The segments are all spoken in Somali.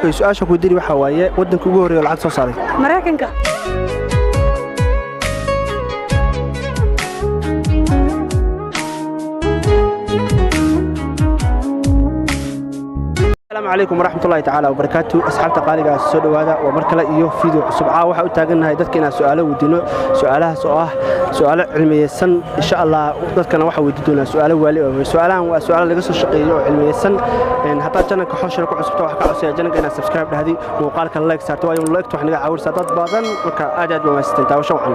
su-aasha ku diri waxa waaye wadanka ugu horeeyo lacag soo saaray Mareykanka. السلام عليكم ورحمة الله تعالى وبركاته أصحاب تقاليق السود وهذا ومركلة إيوه فيديو سبعة واحد وتاجنا دتكنا سؤاله ودينه سؤالها سؤال علمي سن إن شاء الله دتكنا واحد ودينا سؤاله سؤالها وسؤال اللي قصة شقية علمي سن إن حتى جنا كحوش ركوع سبتة وحكي عصير جنا كنا سبسكرايب لهذه وقال كان لايك سارتوا يوم لايك توحنا عاور ساتات بعضن وكأجد وما استنتوا وشو عن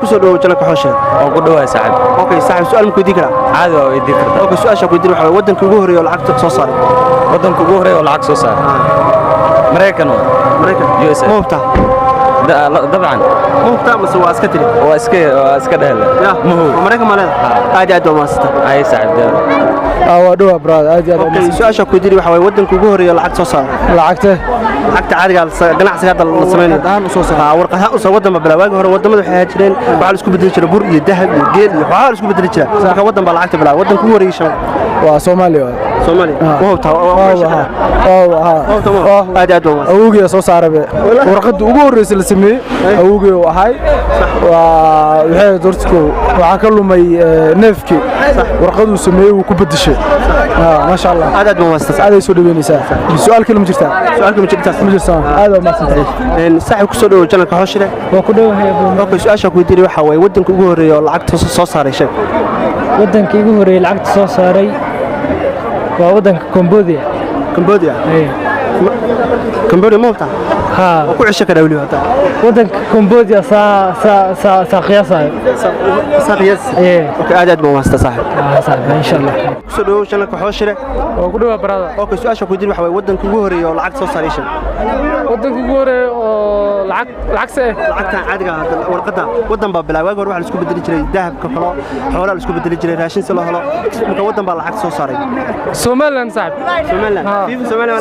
كسر جنا كحوش أو قدوة سعد. أوكي سعد سؤال ممكن يذكره عادي أو يذكر. أوكي سؤال شو يدير حوالي ودن كجوهري ولا عكس صار ودن كجوهري ولا عكس صار. مريكان يو اس مو بتاع طبعا مو بتاع بس هو اسكتري هو اسكت هلا مو مريكان مالها عادي عادي ما است اي سعد ودوا براد عادي اوكي سؤال شو يدير waxa way wadanka ugu horeeyo lacag soo saar lacagta caadiga ganacsiga hadda la sameeyo daan soo saar warqadaha u soo wadan bilawaaga hore wadamada waxay jireen waxa la isku bedeli jiray bur iyo dahab iyo geel iyo waxa la isku bedeli jiray marka wadan baa lacagta bilaa wadanka ugu horeeyo waa Soomaaliya wuu taa aad aad awoogiya soo saarabe warqada ugu horeysay la sameeyay awoogiya waxa waxay dortku waxa ka lumay neefki warqadu sameeyay uu ku bedeshay ما شاء الله عدد مؤسسات هذا يسود بينيسا سؤال كلمة جرتا سؤال كلمة جرتا هذا ما سنتي إن صاحب كسر جنك حشرة وكده هي أوكي سؤال شو يدير وحوي ودنك جوهري ولا عقد صار شيء ودنك جوهري العقد صاري وودنك كمبوديا إيه كمبوديا مو بتاع ها وكل عشة كده وليه هذا ودنك كمبوديا سا قياسة قياس إيه أوكي عدد مؤسسات صاحب صاحب إن شاء الله كسر جنك حشرة وكده برادا أوكي سؤال شو يدير وحوي ودنك جوهري ولا عقد صار شيء ودنك جوهري العكس إيه العقد عادي هذا ورقتها ودن باب بلا واجر واحد الاسكو بدل جري ذهب كفلا حوالي الاسكو بدل جري راشين سلا هلا ممكن ودن بالعكس سو صاري سومالان صاحب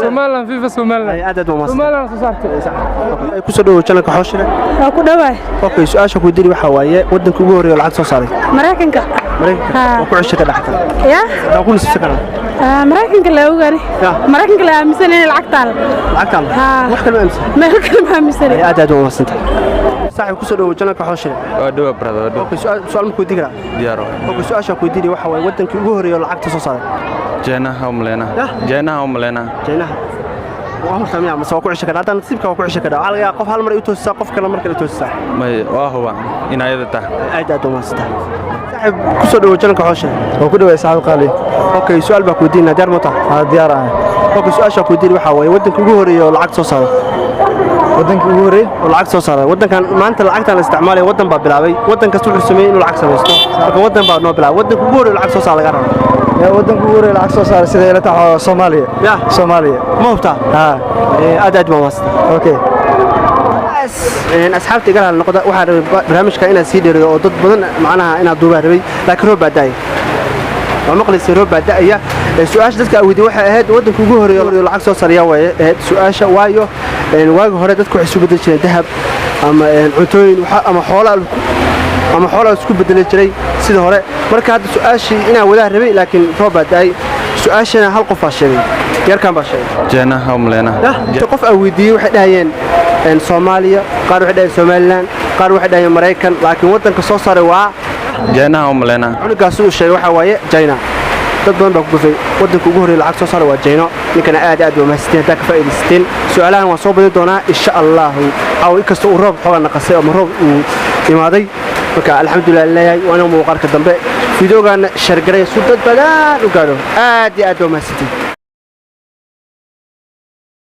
سومالان فيفا سومالان اي عدد وما سومالان صارت ku soo dhawo channelka xooshire Waa ku dhawaay. okay su'aasha ku diri waxa waaye wadanka ugu horeeyo lacag soo saaray Mareykanka. ku cusub ka dhaxta Ya? daa ku nisbisa kana Mareykanka la ogaani. Mareykanka la aaminsan in lacag taal. wax kale ma aaminsan Ma kale ma aaminsan. aad aad u wasanta saaxiib ku soo dhawo channelka xooshire ودوا براد okay su'aal ma ku diri karaa ديارو okay su'aasha ku diri waxa waaye wadanka ugu horeeyo lacag soo saaray جينها وملينا jeynaha waa sameeyaa ma soo ku cisho kada nasiibka waa ku cisho kada waxa laga yaabaa qof hal mar ay toosaa qof kale mar kale toosaa ما واهوا إن هذا تاه aad aad u maasta saaxiib ku soo dhawo channelka xooshire وكده صاحب قالي okay su'aal baa ku diina diyaar ma tahay diyaar ah okay su'aasha ku diri waxa waaye wadanka ugu horeeyo lacag soo saaray wadanka ugu horeey lacag soo saaray wadankan maanta lacagtan la isticmaalay wadan baa bilaabay wadan kasta wuxuu sameeyay inuu lacag sameesto marka wadan baa noo bilaabay wadanka ugu horeeyo lacag soo saaray laga rabo wadanka ugu horeey lacag soo saaray sida ila tahay Soomaaliya ma hubtaa aad aad ma wasta okay asxaabta igala noqda waxa rabay barnaamijka inaan sii dheereeyo oo dad badan macnaha inaan duubaa rabay laakiin roob baa daay maqlaysi roob baa daaya su'aasha dadka awdi waxa ahayd wadanka ugu horeeyo lacag soo saariya way su'aasha waayo waagi hore dadku waxay isu bedeli jireen dahab ama cuntooyin ama xoolaha isku bedeli jiray sida hore marka hadda su'aashii inaan wadaa rabay laakiin roob baa daay su'aashana hal qof baa sheegay yarkan baa sheegay جينها وملينا qof awdiiyay waxay dhahayeen Soomaaliya qaar waxay dhahayeen Somaliland qaar waxay dhahayeen Mareykan laakiin wadanka soo saaray waa جينها وملينا cunugaas uu sheegay waxa waaye China dad badan baa ku gufay wadanka ugu horeeyo lacag soo saaray waa China ninkana aad aad u mahadsantiin ka faa'iideysteen su'aalahan waan soo badi doonaa insha Allah aw inkasta uu roob xoogana qasay ama roob uu imaaday marka alxamdulillah leeyahay waana muuqaalka dambe fiidiyogan share garay soo dad badan u gaaro aad iyo aad u mahadsantiin